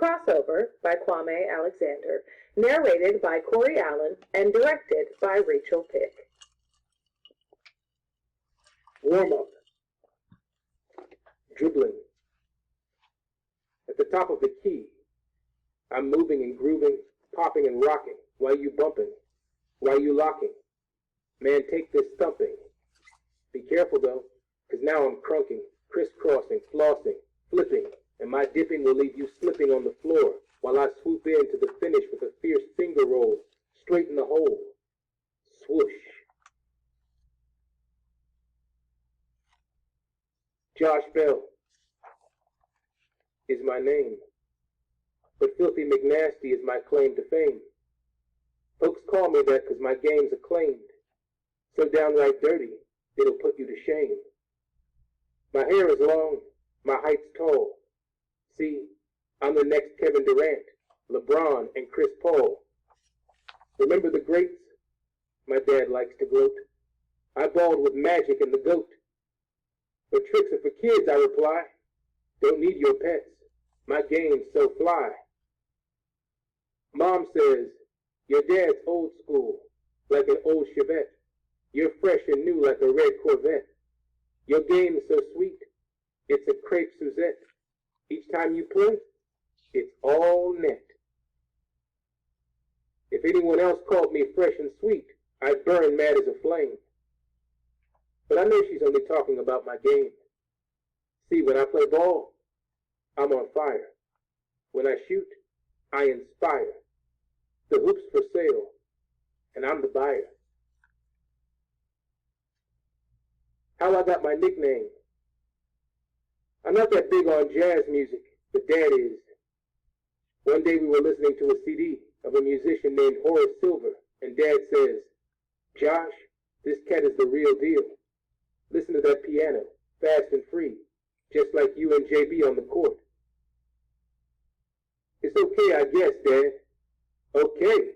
crossover by Kwame Alexander, narrated by Corey Allen, and directed by Rachel Pick. Warm up. Dribbling. At the top of the key, I'm moving and grooving, popping and rocking, while you bumping, while you locking. Man, take this thumping. Be careful though, 'cause now I'm crunking, crisscrossing, flossing, flipping, and my dipping will leave you slipping on the floor while I swoop in to the finish with a fierce finger roll, straight in the hole. Swoosh. Josh Bell is my name, but Filthy McNasty is my claim to fame. Folks call me that 'cause my game's acclaimed, so downright dirty, it'll put you to shame. My hair is long, my height's tall. See, I'm the next Kevin Durant, LeBron, and Chris Paul. Remember the greats? My dad likes to gloat. I balled with Magic and the GOAT. But tricks are for kids, I reply. Don't need your pets. My game's so fly. Mom says, your dad's old school, like an old Chevette. You're fresh and new like a red Corvette. Your game's so sweet, it's a crepe Suzette. Each time you play, it's all net. If anyone else called me fresh and sweet, I'd burn mad as a flame. But I know she's only talking about my game. See, when I play ball, I'm on fire. When I shoot, I inspire. The hoop's for sale, and I'm the buyer. How I got my nickname? I'm not that big on jazz music, but Dad is. One day we were listening to a CD of a musician named Horace Silver, and Dad says, Josh, this cat is the real deal. Listen to that piano, fast and free, just like you and JB on the court. It's okay, I guess, Dad. Okay.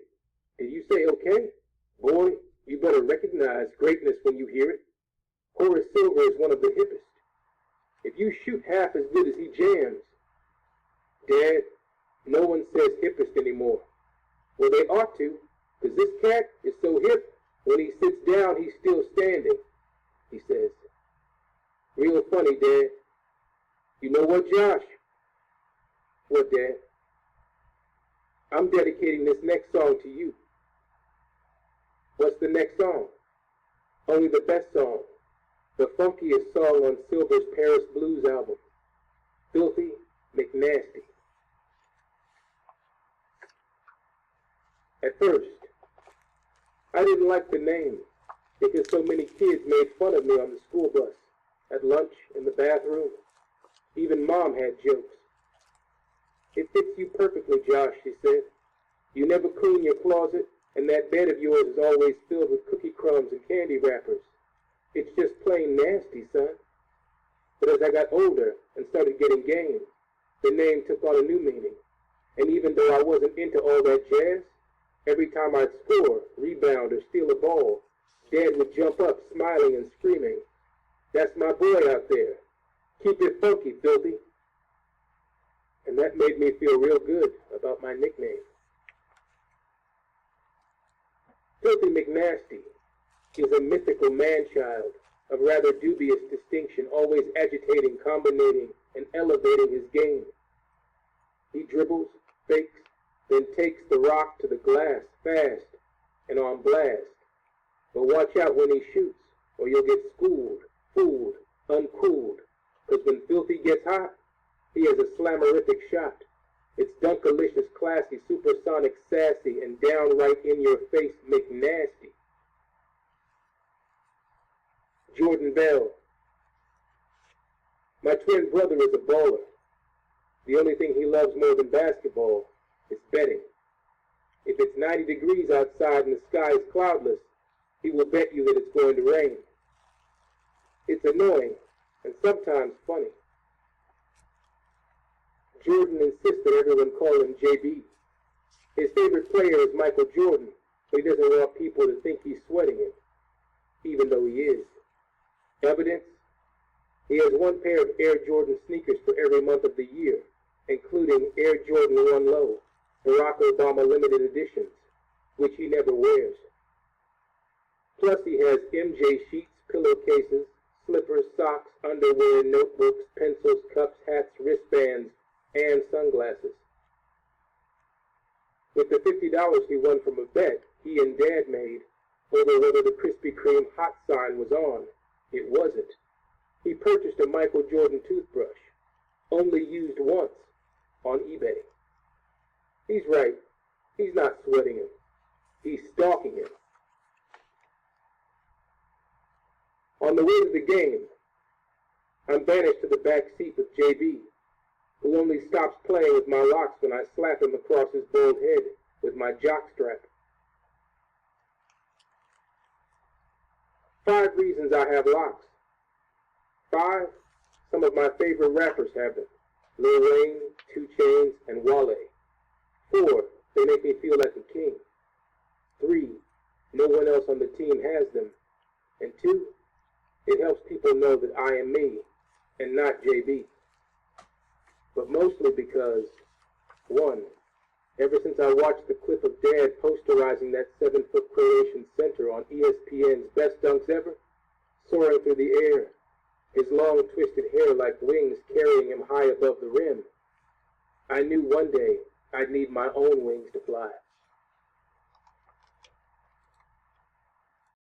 Did you say okay? Boy, you better recognize greatness when you hear it. Horace Silver is one of the hippest. If you shoot half as good as he jams, Dad, no one says hippest anymore. Well, they ought to, 'cause this cat is so hip, when he sits down, he's still standing, he says. Real funny, Dad. You know what, Josh? What, Dad? I'm dedicating this next song to you. What's the next song? Only the best song. The funkiest song on Silver's Paris Blues album. Filthy McNasty. At first, I didn't like the name because so many kids made fun of me on the school bus, at lunch, in the bathroom. Even Mom had jokes. It fits you perfectly, Josh, she said. You never clean your closet, and that bed of yours is always filled with cookie crumbs and candy wrappers. It's just plain nasty, son. But as I got older and started getting game, the name took on a new meaning. And even though I wasn't into all that jazz, every time I'd score, rebound, or steal a ball, Dad would jump up, smiling and screaming, That's my boy out there. Keep it funky, Filthy. And that made me feel real good about my nickname. Filthy McNasty is a mythical man-child of rather dubious distinction, always agitating, combinating, and elevating his game. He dribbles, fakes, then takes the rock to the glass fast and on blast. But watch out when he shoots, or you'll get schooled, fooled, uncooled, 'cause when Filthy gets hot, he has a slammerific shot. It's dunkalicious, classy, supersonic, sassy, and downright in-your-face McNasty. Jordan Bell. My twin brother is a baller. The only thing he loves more than basketball is betting. If it's 90 degrees outside and the sky is cloudless, he will bet you that it's going to rain. It's annoying and sometimes funny. Jordan insists that everyone call him JB. His favorite player is Michael Jordan, but he doesn't want people to think he's sweating him, even though he is. Evidence? He has one pair of Air Jordan sneakers for every month of the year, including Air Jordan 1 Low, Barack Obama limited editions, which he never wears. Plus he has MJ sheets, pillowcases, slippers, socks, underwear, notebooks, pencils, cups, hats, wristbands, and sunglasses. With the $50 he won from a bet he and Dad made over whether the Krispy Kreme hot sign was on, it wasn't. He purchased a Michael Jordan toothbrush, only used once, on eBay. He's right. He's not sweating him. He's stalking him. On the way to the game, I'm banished to the back seat with JB, who only stops playing with my locks when I slap him across his bald head with my jockstrap. 5 reasons I have locks. 5, some of my favorite rappers have them. Lil Wayne, 2 Chainz, and Wale. 4, they make me feel like a king. 3, no one else on the team has them. And 2, it helps people know that I am me and not JB. But mostly because, 1, ever since I watched the clip of Dad posterizing that 7-foot Croatian center on ESPN's Best Dunks Ever, soaring through the air, his long twisted hair like wings carrying him high above the rim, I knew one day I'd need my own wings to fly.